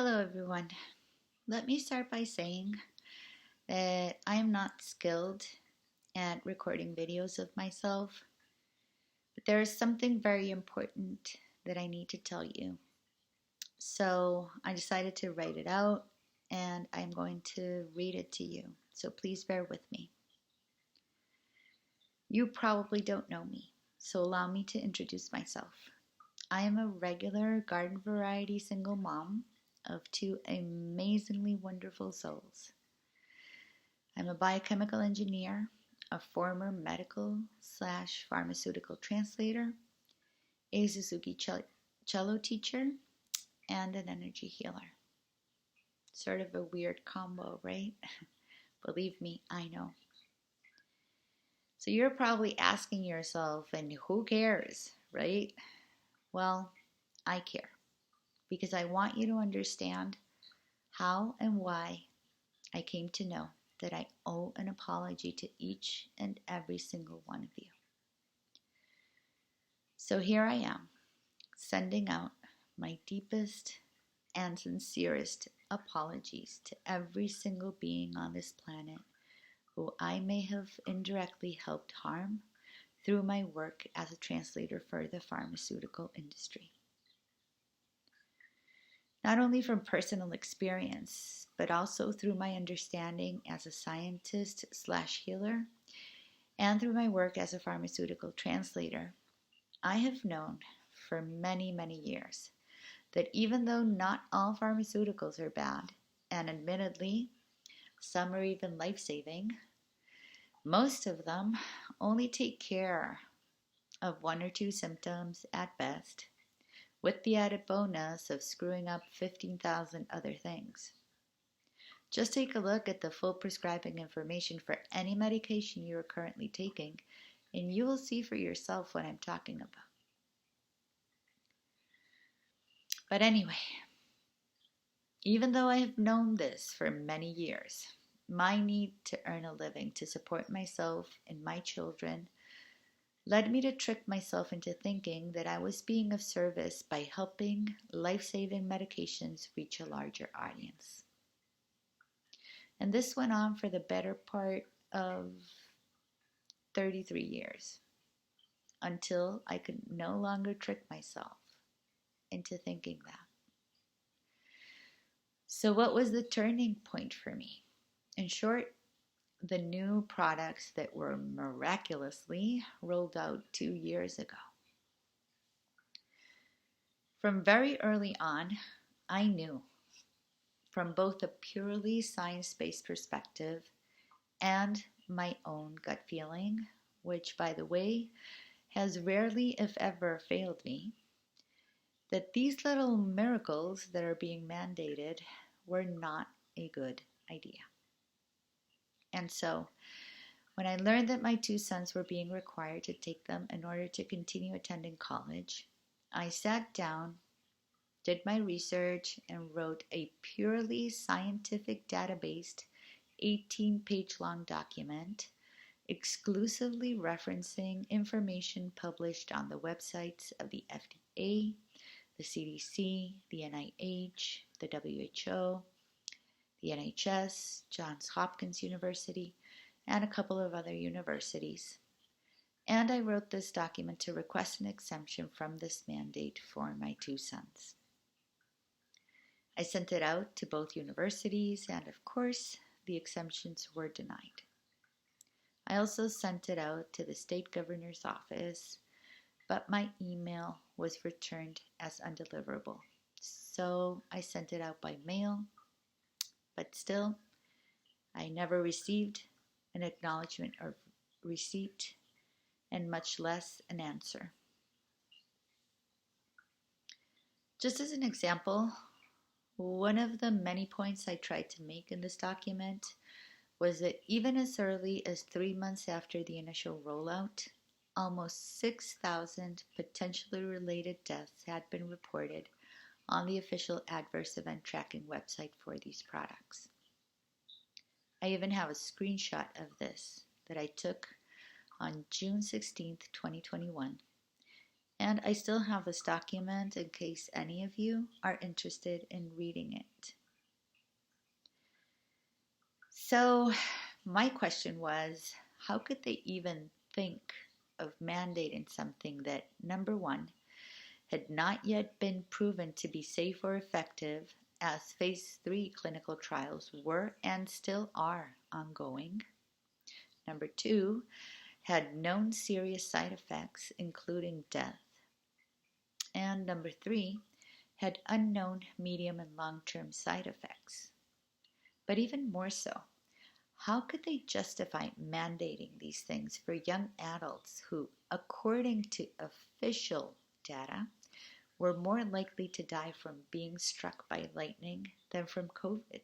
Hello, everyone. Let me start by saying that I am not skilled at recording videos of myself, but there is something very important that I need to tell you. So I decided to write it out and I'm going to read it to you. So please bear with me. You probably don't know me, so allow me to introduce myself. I am a regular garden variety single mom of two amazingly wonderful souls. I'm a biochemical engineer, a former medical/pharmaceutical translator, a Suzuki cello teacher, and an energy healer. Sort of a weird combo, right? Believe me, I know. So you're probably asking yourself, and who cares, right? Well, I care because I want you to understand how and why I came to know that I owe an apology to each and every single one of you. So here I am, sending out my deepest and sincerest apologies to every single being on this planet who I may have indirectly helped harm through my work as a translator for the pharmaceutical industry. Not only from personal experience, but also through my understanding as a scientist/healer and through my work as a pharmaceutical translator, I have known for many, many years that even though not all pharmaceuticals are bad, and admittedly, some are even life-saving, most of them only take care of one or two symptoms at best, with the added bonus of screwing up 15,000 other things. Just take a look at the full prescribing information for any medication you are currently taking, and you will see for yourself what I'm talking about. But anyway, even though I have known this for many years, my need to earn a living to support myself and my children led me to trick myself into thinking that I was being of service by helping life-saving medications reach a larger audience. And this went on for the better part of 33 years, until I could no longer trick myself into thinking that. So what was the turning point for me? In short, the new products that were miraculously rolled out 2 years ago. From very early on, I knew, from both a purely science-based perspective and my own gut feeling, which, by the way, has rarely, if ever, failed me, that these little miracles that are being mandated were not a good idea. And so, when I learned that my two sons were being required to take them in order to continue attending college, I sat down, did my research, and wrote a purely scientific data-based 18-page long document exclusively referencing information published on the websites of the FDA, the CDC, the NIH, the WHO, the NHS, Johns Hopkins University, and a couple of other universities. And I wrote this document to request an exemption from this mandate for my two sons. I sent it out to both universities, and of course, the exemptions were denied. I also sent it out to the state governor's office, but my email was returned as undeliverable. So I sent it out by mail, but still, I never received an acknowledgement of receipt, and much less an answer. Just as an example, one of the many points I tried to make in this document was that even as early as 3 months after the initial rollout, almost 6,000 potentially related deaths had been reported on the official adverse event tracking website for these products. I even have a screenshot of this that I took on June 16th, 2021, And I still have this document in case any of you are interested in reading it. So my question was, how could they even think of mandating something that, number one, had not yet been proven to be safe or effective, as phase 3 clinical trials were and still are ongoing. Number two, had known serious side effects, including death. And number three, had unknown medium and long-term side effects. But even more so, how could they justify mandating these things for young adults who, according to official data, were more likely to die from being struck by lightning than from COVID?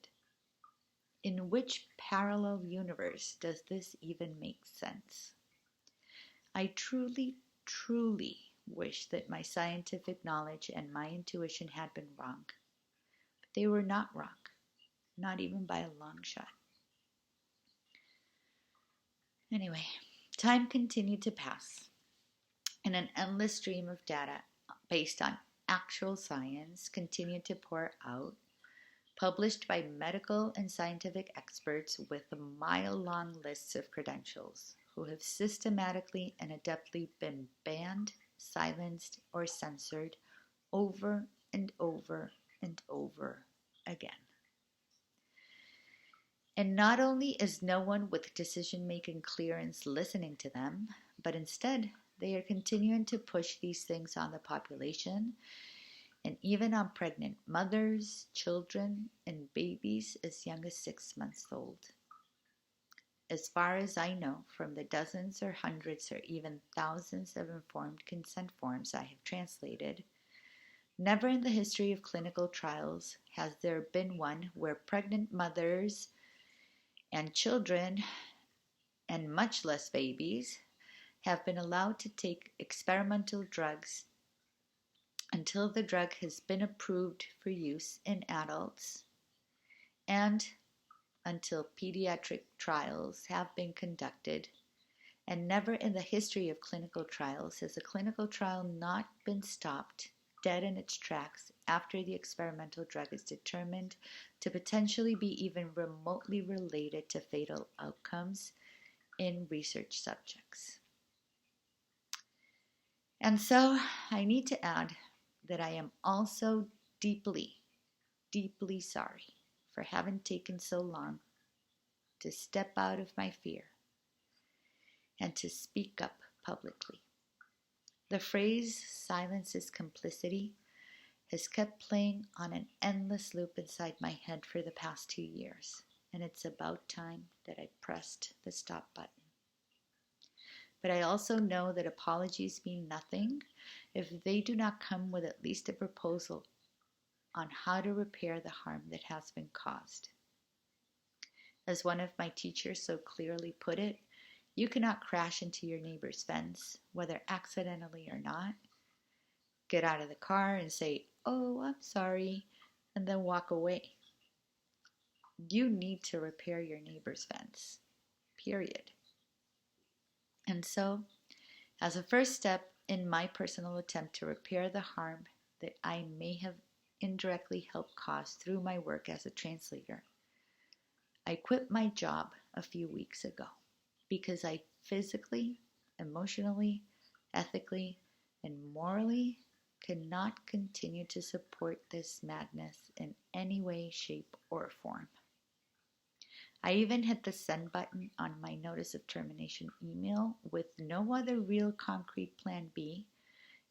In which parallel universe does this even make sense? I truly, truly wish that my scientific knowledge and my intuition had been wrong. But they were not wrong, not even by a long shot. Anyway, time continued to pass, and an endless stream of data based on actual science continued to pour out, published by medical and scientific experts with mile-long lists of credentials who have systematically and adeptly been banned, silenced, or censored over and over and over again. And not only is no one with decision-making clearance listening to them, but instead they are continuing to push these things on the population and even on pregnant mothers, children, and babies as young as 6 months old. As far as I know, from the dozens or hundreds or even thousands of informed consent forms I have translated, never in the history of clinical trials has there been one where pregnant mothers and children, and much less babies, have been allowed to take experimental drugs until the drug has been approved for use in adults and until pediatric trials have been conducted. And never in the history of clinical trials has a clinical trial not been stopped dead in its tracks after the experimental drug is determined to potentially be even remotely related to fatal outcomes in research subjects. And so I need to add that I am also deeply, deeply sorry for having taken so long to step out of my fear and to speak up publicly. The phrase "silence is complicity" has kept playing on an endless loop inside my head for the past 2 years, and it's about time that I pressed the stop button. But I also know that apologies mean nothing if they do not come with at least a proposal on how to repair the harm that has been caused. As one of my teachers so clearly put it, you cannot crash into your neighbor's fence, whether accidentally or not, get out of the car and say, "Oh, I'm sorry," and then walk away. You need to repair your neighbor's fence, period. And so, as a first step in my personal attempt to repair the harm that I may have indirectly helped cause through my work as a translator, I quit my job a few weeks ago because I physically, emotionally, ethically, and morally cannot continue to support this madness in any way, shape, or form. I even hit the send button on my notice of termination email with no other real concrete plan B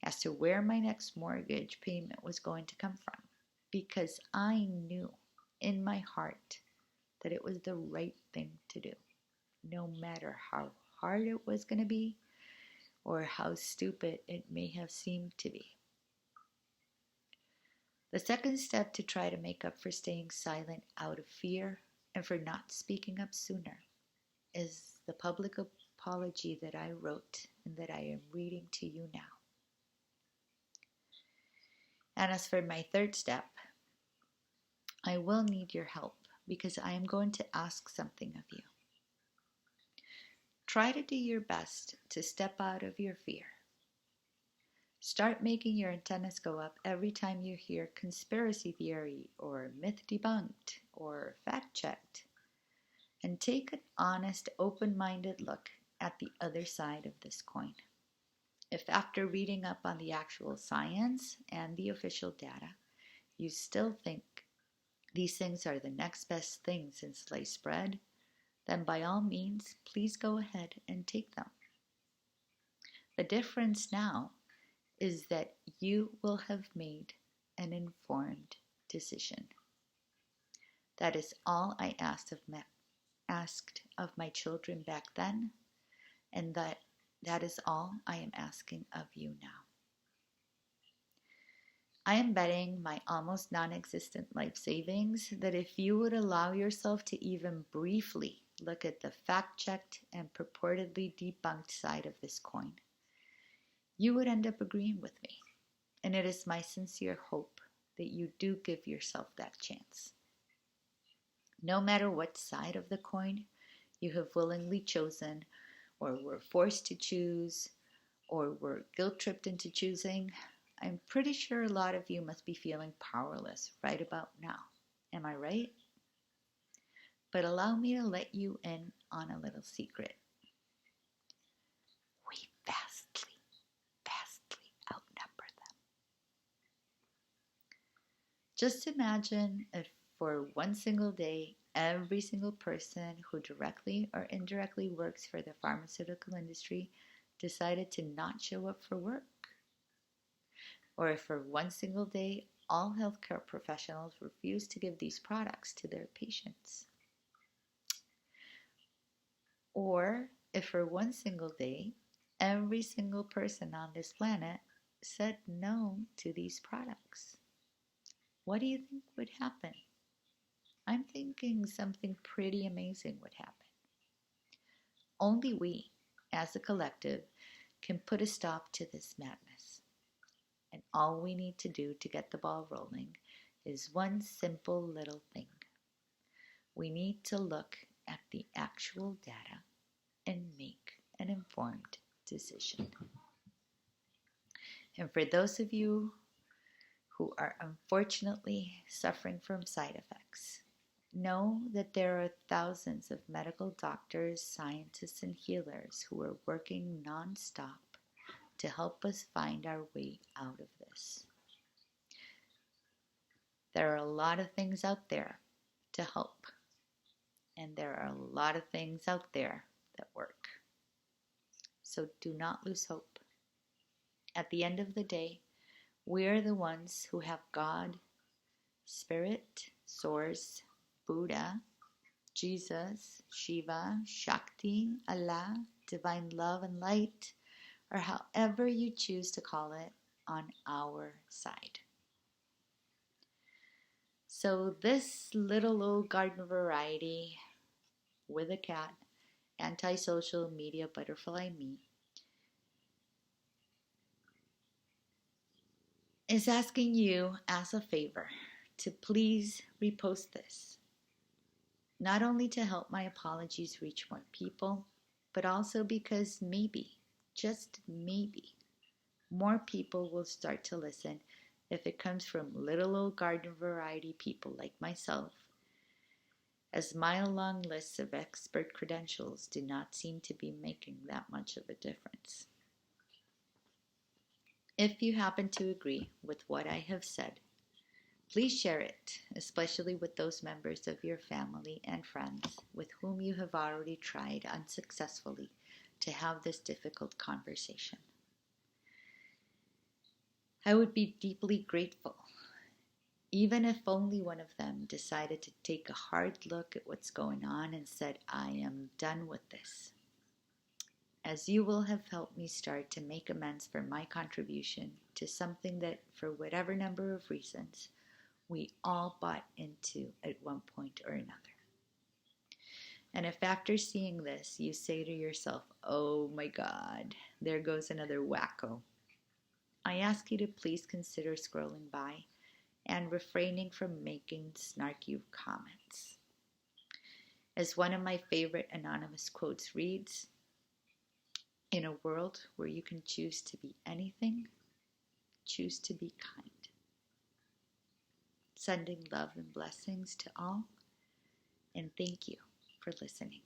as to where my next mortgage payment was going to come from, because I knew in my heart that it was the right thing to do, no matter how hard it was going to be or how stupid it may have seemed to be. The second step to try to make up for staying silent out of fear and for not speaking up sooner is the public apology that I wrote and that I am reading to you now. And as for my third step, I will need your help because I am going to ask something of you. Try to do your best to step out of your fear. Start making your antennas go up every time you hear conspiracy theory or myth debunked or fact checked. And take an honest, open-minded look at the other side of this coin. If after reading up on the actual science and the official data, you still think these things are the next best thing since sliced bread, then by all means, please go ahead and take them. The difference now is that you will have made an informed decision. That is all I asked of my children back then, and that is all I am asking of you now. I am betting my almost non-existent life savings that if you would allow yourself to even briefly look at the fact-checked and purportedly debunked side of this coin, you would end up agreeing with me. And it is my sincere hope that you do give yourself that chance. No matter what side of the coin you have willingly chosen, or were forced to choose, or were guilt-tripped into choosing, I'm pretty sure a lot of you must be feeling powerless right about now. Am I right? But allow me to let you in on a little secret. We vastly outnumber them. Just imagine if for one single day, every single person who directly or indirectly works for the pharmaceutical industry decided to not show up for work. Or if for one single day, all healthcare professionals refuse to give these products to their patients. Or if for one single day, every single person on this planet said no to these products. What do you think would happen? I'm thinking something pretty amazing would happen. Only we, as a collective, can put a stop to this madness. And all we need to do to get the ball rolling is one simple little thing. We need to look at the actual data and make an informed decision. And for those of you who are unfortunately suffering from side effects, know that there are thousands of medical doctors, scientists, and healers who are working non-stop to help us find our way out of this. There are a lot of things out there to help, and there are a lot of things out there that work. So do not lose hope. At the end of the day, we're the ones who have God, Spirit, Source, Buddha, Jesus, Shiva, Shakti, Allah, Divine Love and Light, or however you choose to call it, on our side. So this little old garden variety with a cat, anti-social media butterfly me, is asking you as a favor to please repost this. Not only to help my apologies reach more people, but also because maybe, just maybe, more people will start to listen if it comes from little old garden variety people like myself, as mile-long lists of expert credentials do not seem to be making that much of a difference. If you happen to agree with what I have said, please share it, especially with those members of your family and friends with whom you have already tried unsuccessfully to have this difficult conversation. I would be deeply grateful, even if only one of them decided to take a hard look at what's going on and said, I am done with this, as you will have helped me start to make amends for my contribution to something that, for whatever number of reasons, we all bought into at one point or another. And if after seeing this, you say to yourself, oh my God, there goes another wacko, I ask you to please consider scrolling by and refraining from making snarky comments. As one of my favorite anonymous quotes reads, in a world where you can choose to be anything, choose to be kind. Sending love and blessings to all, and thank you for listening.